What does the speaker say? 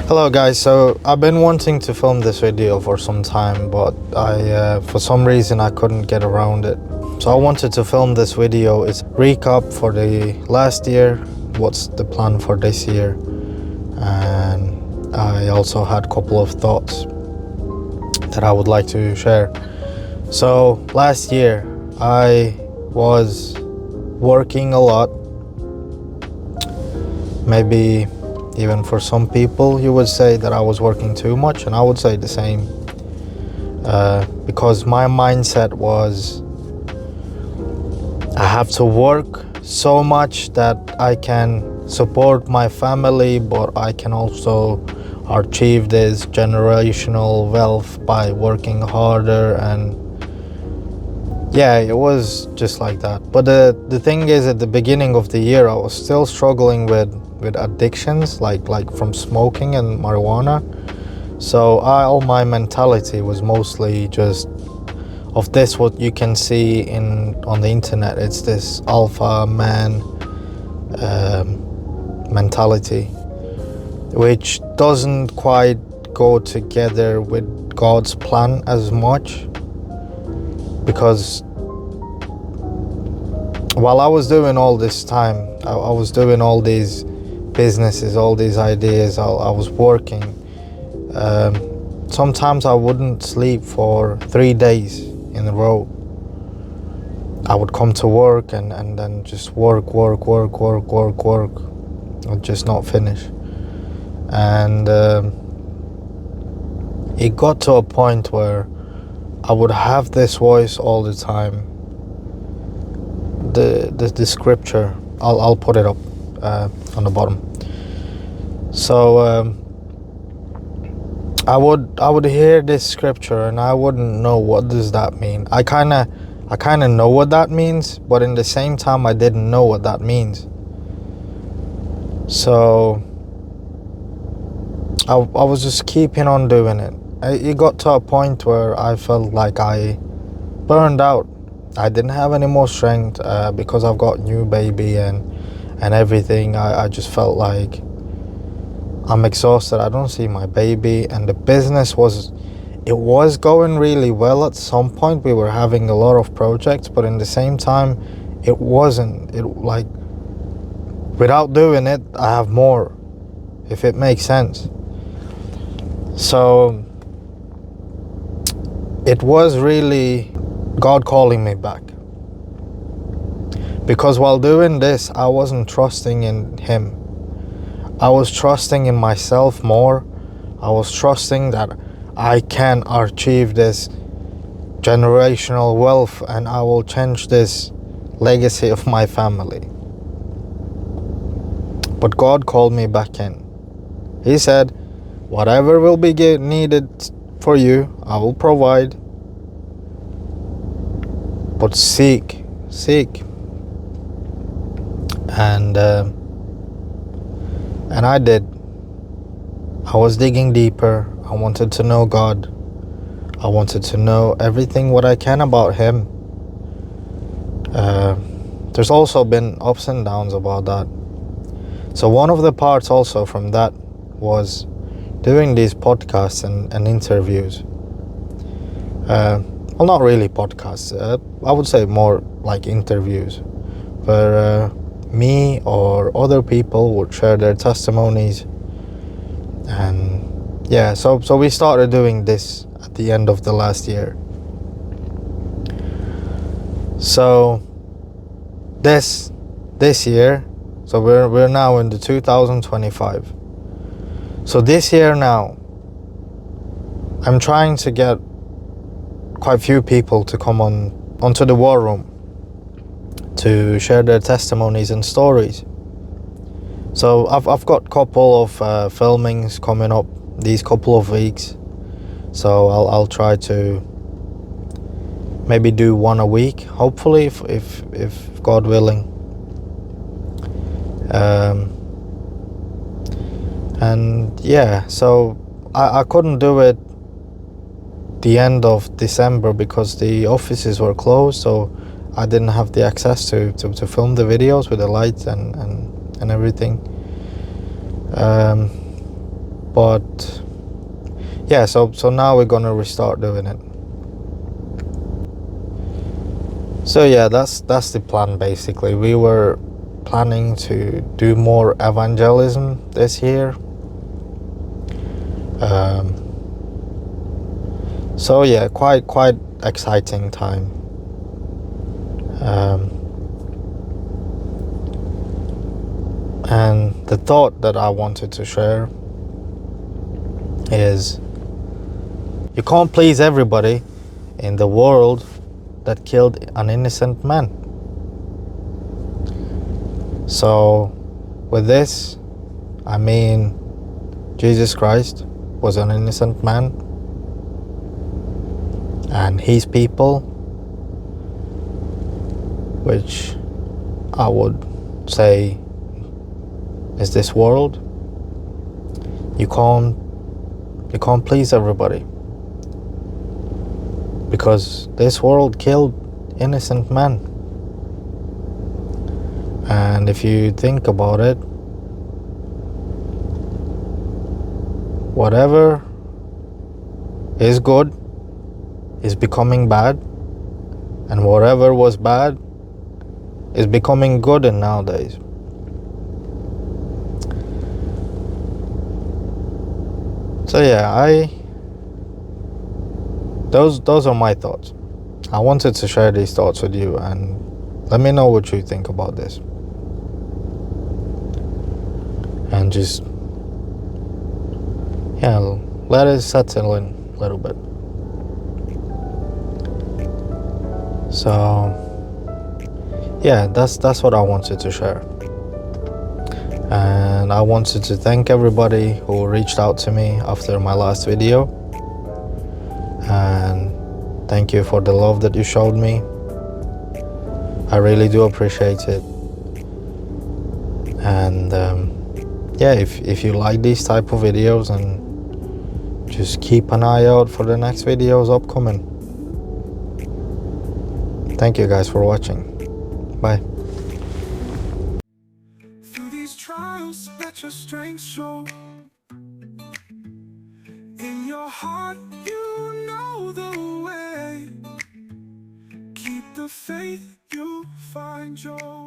Hello guys, so I've been wanting to film this video for some time, but for some reason I couldn't get around it. So I wanted to film this video. It's recap for the last year, what's the plan for this year, and I also had a couple of thoughts that I would like to share. So last year I was working a lot. Maybe even for some people you would say that I was working too much, and I would say the same, because my mindset was I have to work so much that I can support my family, but I can also achieve this generational wealth by working harder. And yeah, it was just like that. But the thing is, at the beginning of the year I was still struggling with addictions, like from smoking and marijuana. So all my mentality was mostly just of this, what you can see on the internet. It's this alpha man mentality, which doesn't quite go together with God's plan as much. Because while I was doing all this time, I was doing all these businesses, all these ideas, I was working. Sometimes I wouldn't sleep for 3 days in a row. I would come to work and then just work and just not finish. And it got to a point where I would have this voice all the time. The scripture, I'll put it up on the bottom. So I would hear this scripture and I wouldn't know what does that mean. I kind of know what that means, but in the same time I didn't know what that means. So I was just keeping on doing it. It got to a point where I felt like I burned out. I didn't have any more strength because I've got new baby and everything. I just felt like I'm exhausted. I don't see my baby, and the business was going really well. At some point we were having a lot of projects, but in the same time it wasn't. It, like, without doing it I have more, if it makes sense. So it was really God calling me back, because while doing this I wasn't trusting in Him. I was trusting in myself more. I was trusting that I can achieve this generational wealth and I will change this legacy of my family. But God called me back in. He said, whatever will be needed for you, I will provide. But seek. And I did. I was digging deeper. I wanted to know God. I wanted to know everything what I can about Him. There's also been ups and downs about that. So one of the parts also from that was doing these podcasts and interviews. Well, not really podcasts. I would say more like interviews, where me or other people would share their testimonies. And yeah, so we started doing this at the end of the last year. So this year, so we're now in the 2025. So this year now, I'm trying to get quite a few people to come onto the war room to share their testimonies and stories. So I've got a couple of filmings coming up these couple of weeks. So I'll try to maybe do one a week, hopefully, if God willing. And yeah, so I couldn't do it the end of December because the offices were closed, so I didn't have the access to film the videos with the lights and everything. But yeah, so now we're gonna restart doing it. So yeah, that's the plan basically. We were planning to do more evangelism this year. So yeah, quite exciting time. And the thought that I wanted to share is, you can't please everybody in the world that killed an innocent man. So with this, I mean, Jesus Christ was an innocent man, and his people, which I would say is this world, you can't please everybody, because this world killed innocent men. And if you think about it, whatever is good is becoming bad, and whatever was bad is becoming good in nowadays. So yeah, those are my thoughts. I wanted to share these thoughts with you, and let me know what you think about this. And just, yeah, let it settle in a little bit. So yeah, that's what I wanted to share. And I wanted to thank everybody who reached out to me after my last video, and thank you for the love that you showed me. I really do appreciate it. And yeah, if you like these type of videos, and just keep an eye out for the next videos upcoming. Thank you guys for watching. Bye. Through these trials, let your strength show. In your heart, you know the way. Keep the faith, you find your